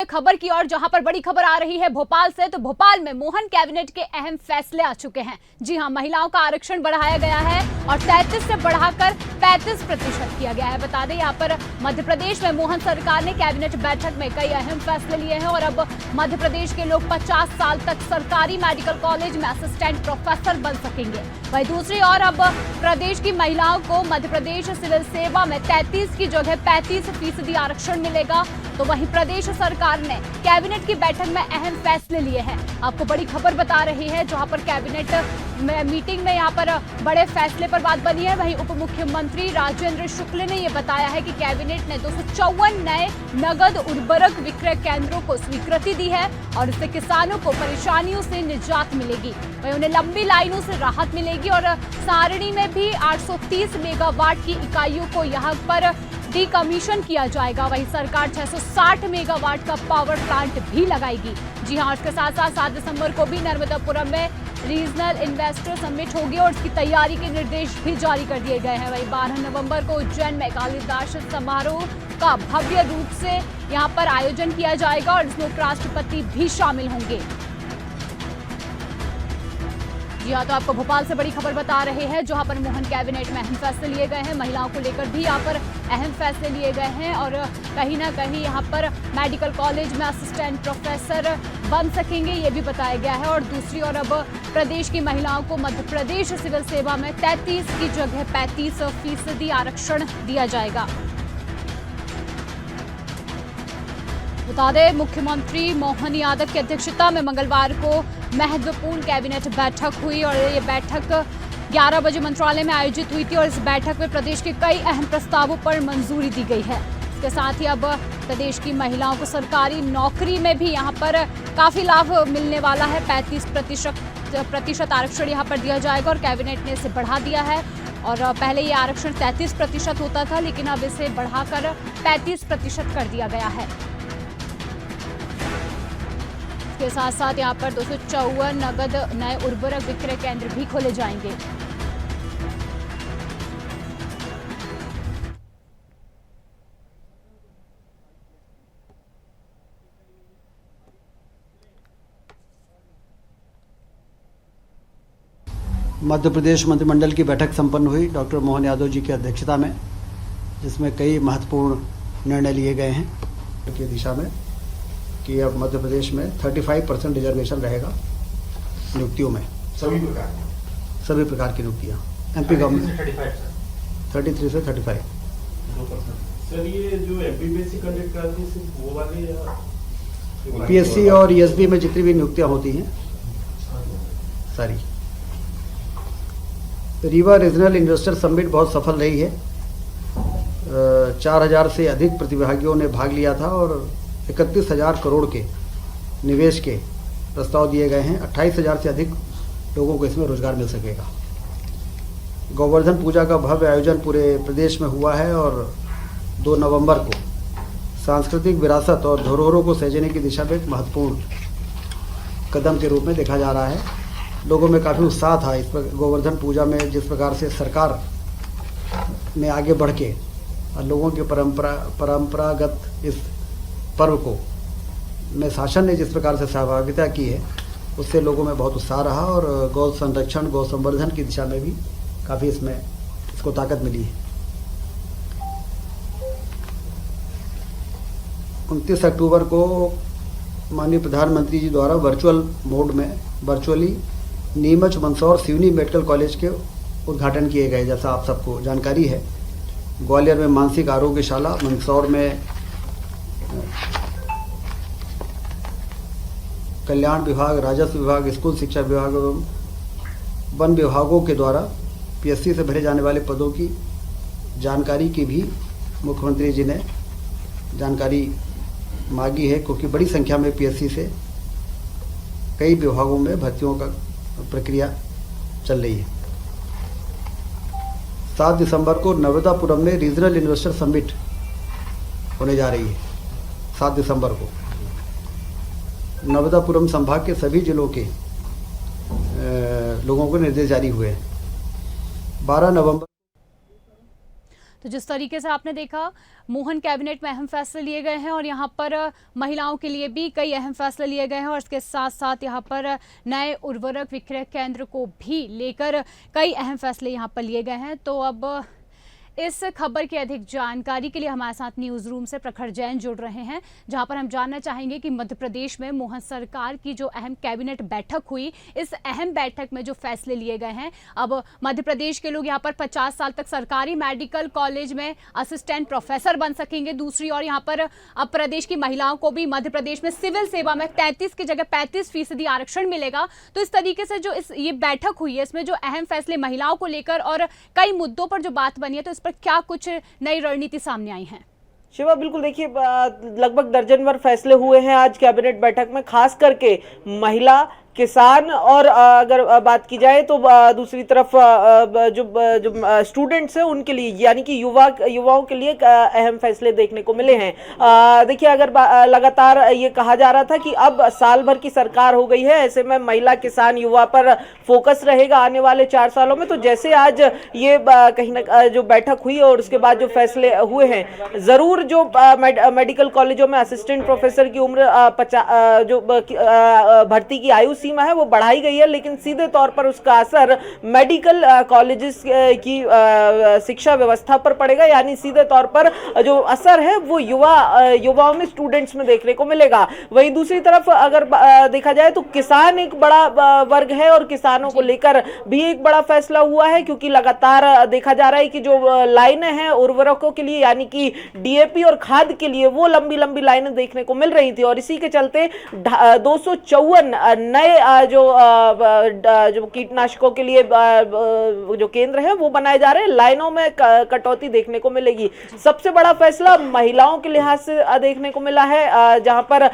खबर की ओर, जहां पर बड़ी खबर आ रही है भोपाल से। तो भोपाल में मोहन कैबिनेट के अहम फैसले आ चुके हैं। जी हां, महिलाओं का आरक्षण बढ़ाया गया है और 33 से बढ़ाकर 35% किया गया है। बता दें, यहां पर मध्य प्रदेश में मोहन सरकार ने कैबिनेट बैठक में कई अहम फैसले लिए हैं और अब मध्य प्रदेश के लोग 50 साल तक सरकारी मेडिकल कॉलेज में असिस्टेंट प्रोफेसर बन सकेंगे। वहीं दूसरी ओर अब प्रदेश की महिलाओं को मध्य प्रदेश सिविल सेवा में 33 की जगह 35% आरक्षण मिलेगा। तो वहीं प्रदेश सरकार ने कैबिनेट की बैठक में अहम फैसले लिए हैं। आपको बड़ी खबर बता रही है, जहां पर कैबिनेट मीटिंग में यहां पर बड़े फैसले पर बात बनी है। वहीं उप मुख्यमंत्री राजेंद्र शुक्ल ने यह बताया है कि कैबिनेट ने 254 नए नगद उर्वरक विक्रय केंद्रों को स्वीकृति दी है और इससे किसानों को परेशानियों से निजात मिलेगी। वहीं उन्हें लंबी लाइनों से राहत मिलेगी और सारणी में भी 830 मेगावाट की इकाइयों को यहां पर डीकमीशन किया जाएगा। वहीं सरकार 660 मेगावाट का पावर प्लांट भी लगाएगी। जी हां, इसके साथ साथ 7 दिसंबर को भी नर्मदापुरम में रीजनल इन्वेस्टर समिट होगी और इसकी तैयारी के निर्देश भी जारी कर दिए गए हैं। वहीं 12 नवंबर को उज्जैन में कालिदास समारोह का भव्य रूप से यहां पर आयोजन किया जाएगा और इसमें उपराष्ट्रपति भी शामिल होंगे। जी हाँ, तो आपको भोपाल से बड़ी खबर बता रहे हैं, जहां पर मोहन कैबिनेट में अहम फैसले लिए गए हैं। महिलाओं को लेकर भी यहाँ पर अहम फैसले लिए गए हैं और कहीं ना कहीं यहाँ पर मेडिकल कॉलेज में असिस्टेंट प्रोफेसर बन सकेंगे, ये भी बताया गया है। और दूसरी ओर अब प्रदेश की महिलाओं को मध्य प्रदेश सिविल सेवा में 33 की जगह 35% आरक्षण दिया जाएगा। बता दें, मुख्यमंत्री मोहन यादव की अध्यक्षता में मंगलवार को महत्वपूर्ण कैबिनेट बैठक हुई और ये बैठक 11 बजे मंत्रालय में आयोजित हुई थी और इस बैठक में प्रदेश के कई अहम प्रस्तावों पर मंजूरी दी गई है। इसके साथ ही अब प्रदेश की महिलाओं को सरकारी नौकरी में भी यहाँ पर काफी लाभ मिलने वाला है। 35% आरक्षण यहाँ पर दिया जाएगा और कैबिनेट ने इसे बढ़ा दिया है। और पहले ये आरक्षण 33% होता था, लेकिन अब इसे बढ़ाकर 35% कर दिया गया है। के साथ साथ यहाँ पर 254 नगद नए उर्वरक विक्रय केंद्र भी खोले जाएंगे। मध्य प्रदेश मंत्रिमंडल की बैठक संपन्न हुई डॉक्टर मोहन यादव जी की अध्यक्षता में, जिसमें कई महत्वपूर्ण निर्णय लिए गए हैं की दिशा में कि अब मध्य प्रदेश में 35% रिजर्वेशन रहेगा नियुक्तियों में, सभी प्रकार की नियुक्तियाँ। एमपी गवर्नमेंट 33 से 35। सर, ये जो एमपीपीएससी कंडक्ट करती है सिर्फ वो वाले या पीएससी और ईएसबी में जितनी भी नियुक्तियाँ होती हैं सारी। रीवा रीजनल इन्वेस्टर समिट बहुत सफल रही है। 4000 से अधिक प्रतिभागियों ने भाग लिया था और 31,000 करोड़ के निवेश के प्रस्ताव दिए गए हैं। 28,000 से अधिक लोगों को इसमें रोजगार मिल सकेगा। गोवर्धन पूजा का भव्य आयोजन पूरे प्रदेश में हुआ है और 2 नवंबर को सांस्कृतिक विरासत और धरोहरों को सहेजने की दिशा में एक महत्वपूर्ण कदम के रूप में देखा जा रहा है। लोगों में काफ़ी उत्साह था इस पर। गोवर्धन पूजा में जिस प्रकार से सरकार ने आगे बढ़ के और लोगों की परंपरागत इस पर्व को में शासन ने जिस प्रकार से सहभागिता की है, उससे लोगों में बहुत उत्साह रहा और गौ संरक्षण गौ संवर्धन की दिशा में भी काफ़ी इसको ताकत मिली है। 29 अक्टूबर को माननीय प्रधानमंत्री जी द्वारा virtually Neemuch Mandsaur Seoni medical college के उद्घाटन किए गए। जैसा आप सबको जानकारी है, ग्वालियर में मानसिक आरोग्यशाला, मंदसौर में कल्याण विभाग, राजस्व विभाग, स्कूल शिक्षा विभाग एवं वन विभागों के द्वारा पीएससी से भरे जाने वाले पदों की जानकारी की भी मुख्यमंत्री जी ने जानकारी मांगी है, क्योंकि बड़ी संख्या में पीएससी से कई विभागों में भर्तियों का प्रक्रिया चल रही है। 7 दिसंबर को नर्मदापुरम में रीजनल इन्वेस्टर समिट होने जा रही है। 7 दिसंबर को नर्मदापुरम संभाग के सभी जिलों के लोगों को निर्देश जारी हुए हैं। 12 नवंबर तो जिस तरीके से आपने देखा, मोहन कैबिनेट में अहम फैसले लिए गए हैं और यहाँ पर महिलाओं के लिए भी कई अहम फैसले लिए गए हैं और इसके साथ साथ यहाँ पर नए उर्वरक विक्रय केंद्र को भी लेकर कई अहम फैसले यहाँ पर लिए गए हैं। तो अब इस खबर की अधिक जानकारी के लिए हमारे साथ न्यूज रूम से प्रखर जैन जुड़ रहे हैं, जहां पर हम जानना चाहेंगे कि मध्य प्रदेश में मोहन सरकार की जो अहम कैबिनेट बैठक हुई, इस अहम बैठक में जो फैसले लिए गए हैं, अब मध्य प्रदेश के लोग यहां पर 50 साल तक सरकारी मेडिकल कॉलेज में असिस्टेंट प्रोफेसर बन सकेंगे। दूसरी ओर यहां पर अब प्रदेश की महिलाओं को भी मध्य प्रदेश में सिविल सेवा में 33 की जगह 35% आरक्षण मिलेगा। तो इस तरीके से जो ये बैठक हुई है, इसमें जो अहम फैसले महिलाओं को लेकर और कई मुद्दों पर जो बात बनी है, तो इस पर क्या कुछ नई रणनीति सामने आई है? शिवा, बिल्कुल देखिए, लगभग दर्जन भर फैसले हुए हैं आज कैबिनेट बैठक में, खास करके महिला, किसान और अगर बात की जाए तो दूसरी तरफ जो स्टूडेंट्स हैं उनके लिए, यानी कि युवाओं के लिए अहम फैसले देखने को मिले हैं। देखिए, अगर लगातार ये कहा जा रहा था कि अब साल भर की सरकार हो गई है, ऐसे में महिला, किसान, युवा पर फोकस रहेगा आने वाले 4 सालों में। तो जैसे आज ये कहीं ना जो बैठक हुई और उसके बाद जो फैसले हुए हैं, जरूर जो मेडिकल कॉलेजों में असिस्टेंट प्रोफेसर की उम्र जो भर्ती की आयु सीमा है वो बढ़ाई गई है, लेकिन सीधे तौर पर उसका असर मेडिकल कॉलेजेस की शिक्षा व्यवस्था पर पड़ेगा, यानी सीधे तौर पर जो असर है वो युवाओं में, स्टूडेंट्स में देखने को मिलेगा। वहीं दूसरी तरफ अगर देखा जाए तो किसान एक बड़ा वर्ग है और किसानों को लेकर भी एक बड़ा फैसला हुआ है, क्योंकि लगातार देखा जा रहा है कि जो लाइनें हैं उर्वरकों के लिए, यानी कि डीएपी और खाद के लिए, वो लंबी लंबी लाइनें देखने को मिल रही थी और इसी के चलते 254 नए जो कीटनाशकों के लिए जो केंद्र है वो बनाए जा रहे हैं। लाइनों में कटौती देखने को मिलेगी। सबसे बड़ा फैसला महिलाओं के लिहाज से देखने को मिला है, जहां पर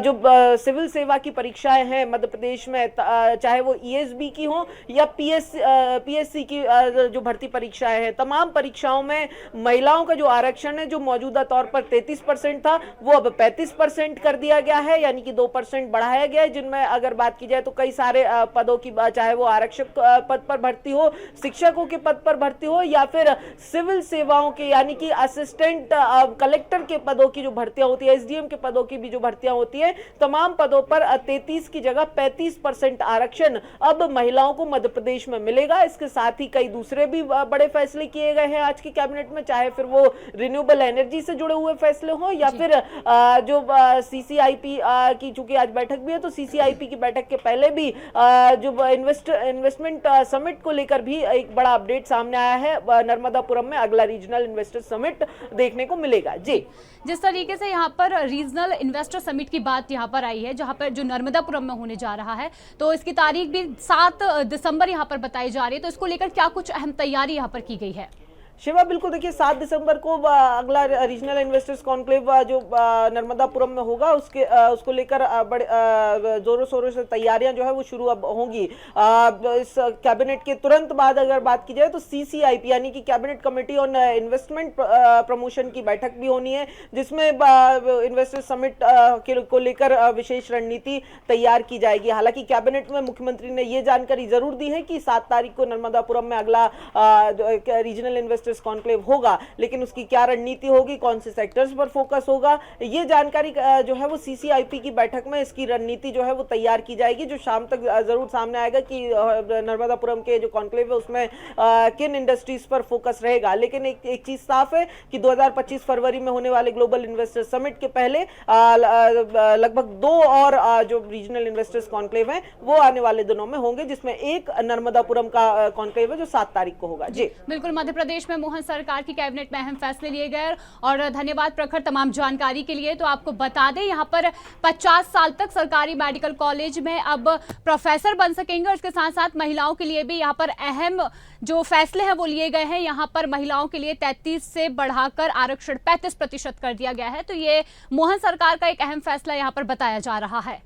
जो सिविल सेवा की परीक्षाएं हैं मध्य प्रदेश में, चाहे वो ईएसबी की हो या पीएससी की जो भर्ती परीक्षाएं हैं, तमाम परीक्षाओं में महिलाओं का जो आरक्षण है, जो मौजूदा तौर पर 33% था, वो अब 35% कर दिया गया है, यानी कि 2% बढ़ाया गया है। जिनमें अगर बात की जाए तो कई सारे पदों की, चाहे वो आरक्षक पद पर भर्ती हो, शिक्षकों के पद पर भर्ती हो या फिर सिविल सेवाओं के, यानी कि असिस्टेंट कलेक्टर के पदों की जो भर्तियां होती है, एसडीएम के पदों की भी जो भर्तियां होती है, तमाम पदों पर 33 की जगह 35% आरक्षण अब महिलाओं को मध्य प्रदेश में मिलेगा। इसके साथ ही कई दूसरे भी बड़े फैसले किए गए हैं आज की कैबिनेट में, चाहे फिर वो रिन्यूएबल एनर्जी से जुड़े हुए फैसले हो या फिर जो सीसीआईपी की, चूंकि आज बैठक भी है तो सीसीआईपी की बैठक के पहले भी जो इन्वेस्टमेंट समिट को लेकर भी एक बड़ा अपडेट सामने आया है। नर्मदापुरम में अगला रीजनल इन्वेस्टर समिट देखने को मिलेगा। जी, जिस तरीके से यहाँ पर रीजनल इन्वेस्टर समिट की बात यहाँ पर आई है, जहाँ पर जो नर्मदापुरम में होने जा रहा है, तो इसकी तारीख भी 7 दिसंबर यहाँ पर बताई जा रही है। तो इसको लेकर क्या कुछ अहम तैयारी यहाँ पर की गई है? शिवा, बिल्कुल देखिए, 7 दिसंबर को अगला रीजनल इन्वेस्टर्स कॉन्क्लेव जो नर्मदापुरम में होगा, उसको लेकर बड़े जोरों शोरों से तैयारियां जो है वो शुरू अब होंगी। इस कैबिनेट के तुरंत बाद अगर बात की जाए तो सीसीआईपी, यानी कि cabinet committee on investment promotion की बैठक भी होनी है, जिसमें इन्वेस्टर्स समिट को लेकर विशेष रणनीति तैयार की जाएगी। हालांकि कैबिनेट में मुख्यमंत्री ने ये जानकारी जरूर दी है कि 7 तारीख को नर्मदापुरम में अगला रीजनल इन्वेस्टर्स कॉन्क्लेव होगा, लेकिन उसकी क्या रणनीति होगी, कौन से सेक्टर्स पर फोकस होगा, ये जानकारी जो है वो सीसीआईपी की बैठक में इसकी रणनीति जो है वो तैयार की जाएगी, जो शाम तक जरूर सामने आएगा कि नर्मदापुरम के जो कॉन्क्लेव है उसमें किन इंडस्ट्रीज पर फोकस रहेगा। लेकिन एक चीज साफ है कि 2025 फरवरी में होने वाले ग्लोबल इन्वेस्टर समिट के पहले लगभग 2 और जो रीजनल इन्वेस्टर्स कॉन्क्लेव है वो आने वाले दिनों में होंगे, जिसमें एक नर्मदापुरम का कॉन्क्लेव है जो 7 तारीख को होगा। जी बिल्कुल, मध्य प्रदेश में मोहन सरकार की कैबिनेट में अहम फैसले लिए गए और धन्यवाद प्रखर तमाम जानकारी के लिए। तो आपको बता दें, यहाँ पर 50 साल तक सरकारी मेडिकल कॉलेज में अब प्रोफेसर बन सकेंगे और इसके साथ साथ महिलाओं के लिए भी यहाँ पर अहम जो फैसले हैं वो लिए गए हैं। यहाँ पर महिलाओं के लिए 33 से बढ़ाकर आरक्षण 35% कर दिया गया है। तो ये मोहन सरकार का एक अहम फैसला यहाँ पर बताया जा रहा है।